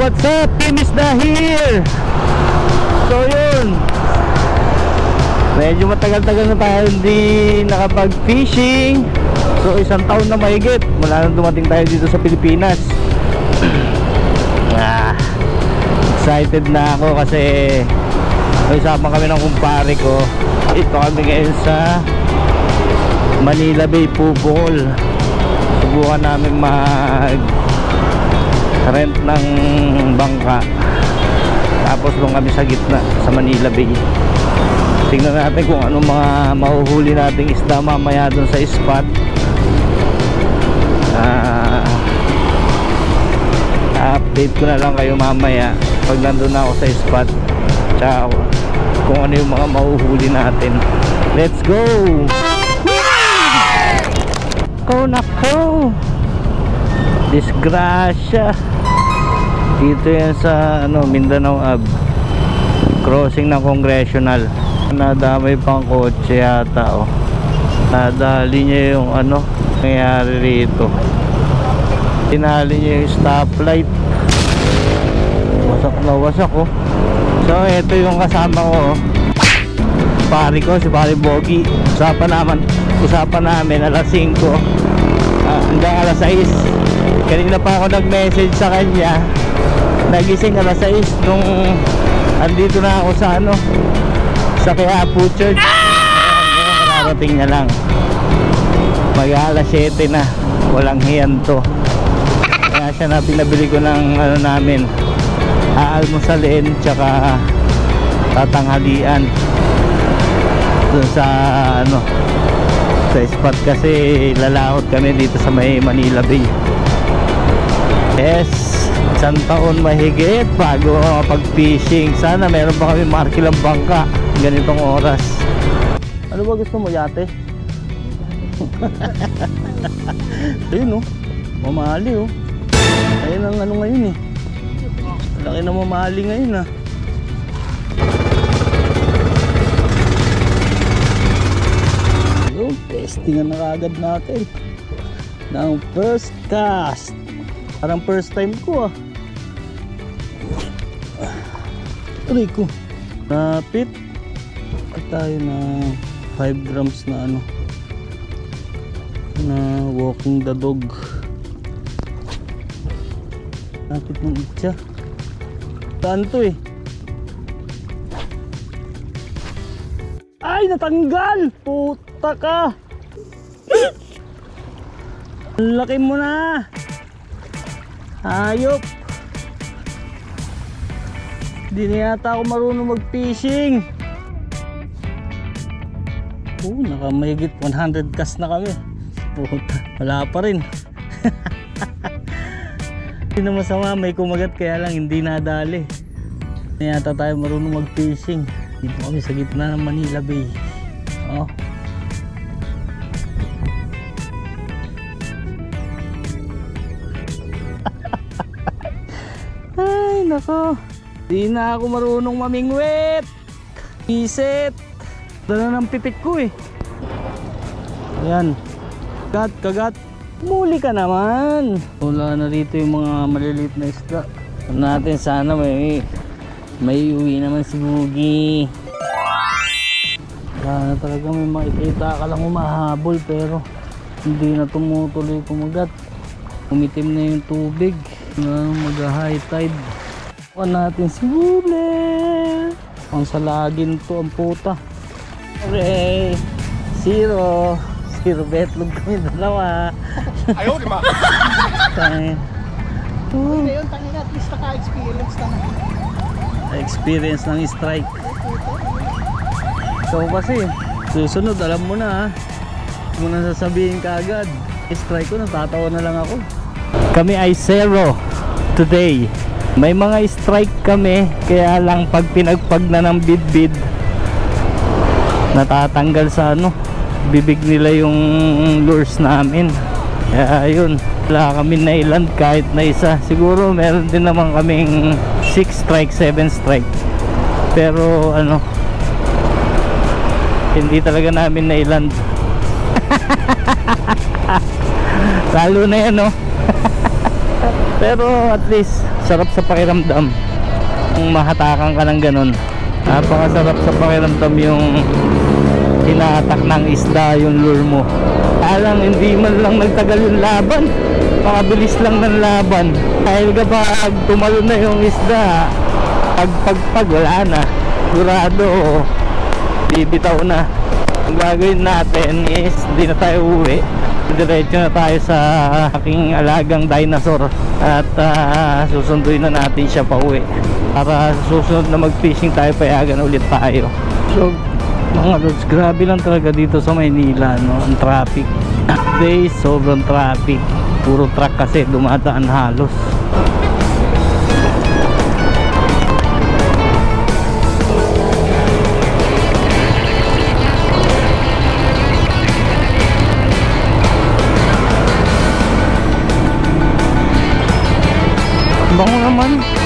what's up? Team Isda here. So yun, medyo matagal-tagal na tayo hindi nakapag-fishing. So isang taon na mahigit mula nang dumating tayo dito sa Pilipinas. Excited na ako kasi may usapang kami ng kumpare ko. Ito kami ngayon sa Manila Bay, Pupol. Subukan namin mag-rent ng bangka. Tapos doon kami sa gitna sa Manila Bay. Tingnan natin kung anong mga mahuhuli nating isda mamaya doon sa spot. Update ko na lang kayo mamaya pag nandun na ako sa spot. Tsaka kung ano yung mga mahuhuli natin. Let's go! Nako! Disgrasya! Dito yan sa Mindanao Ave, crossing ng Congressional. Nadamay pang kotse yata, oh. Nadali niya yung nangyari rito. Tinali niya yung stoplight. Wasak na wasak, oh. So ito yung kasama ko, oh. Pari ko, si Pari Bogi. Usapan namin alas 5 hanggang alas 6. Kanina pa ako nag-message sa kanya. Nagising alas 6 nung andito na ako sa Quiapo Church. Kararating na lang. Mag alas 7 na. Walang hiyan to. Kaya siya na pinabili ko ng namin, aalmusalin tsaka tatanghalian dun sa sa spot kasi lalakot kami dito sa may Manila Bay. Yes, isang taon mahigit bago pag-fishing. Sana meron pa kami markilang bangka ganitong oras. Ano ba gusto mo, yate? Ayun, oh, mamali, oh. Ayun ang ngayon, eh. Laki na mamali ngayon, ah. Ayun, testingan na kagad natin ng first cast. Parang first time ko, ah. Aray ko. Napit. At tayo na 5 grams na na walking the dog. Napit ng itcha. Saan to, eh? Ay, natanggal! Puta ka! Ang laki mo na! Hayop! Hindi na yata ako marunong mag-fishing. Nakamayigit 100 cast na kami. Puta, wala pa rin. Hindi na masama, may kumagat kaya lang hindi nadali. Hindi yata tayo marunong mag-fishing. Dito kami sa gitna ng Manila Bay. Oh. Ay, nako. Di na ako marunong mamingwit. Isit. Dala ng pipit ko, eh. Ayan. Kagat. Muli ka naman. Wala na rito yung mga maliliit na isda. Natin sana may uwi naman si Bugi. Sana talaga may makikita ka lang umahabol pero hindi na tumutuloy kumagat. Umitim na yung tubig. Mag-high tide. Kuha natin si Buble. Ang salagin to ang puta. Okay. Zero betlog kami dalawa. Ayaw, di ba? Ngayon, tangin at least naka-experience na. Experience ng strike. So kasi, susunod alam mo na, ha. Huwag mo na sasabihin ka agad. Strike ko, natatawa na lang ako. Kami ay zero today. May mga strike kami, kaya lang pag pinagpag na ng bidbid, natatanggal sa bibig nila yung lures namin. Kaya yun, wala kami nailand kahit na isa. Siguro meron din naman kaming 6 strike, 7 strike. Pero hindi talaga namin nailand. Lalo na yan, no? Pero at least sarap sa pakiramdam kung mahatakan ka ng ganun. Napakasarap sa pakiramdam yung hinahatak ng isda yung lure mo. Alang hindi man lang nagtagal yung laban, makabilis lang ng laban. Dahil kapag tumalo na yung isda, pag wala na, sigurado bibitaw na. Ang gagawin natin is hindi na tayo uwi, diretso na tayo sa aking alagang dinosaur at susunduin na natin siya pa uwi para susunod na mag fishing tayo, payagan ulit tayo. So mga lods, grabe lang talaga dito sa Maynila, no? Ang traffic days, sobrang traffic, puro truck kasi dumadaan halos. Bango naman.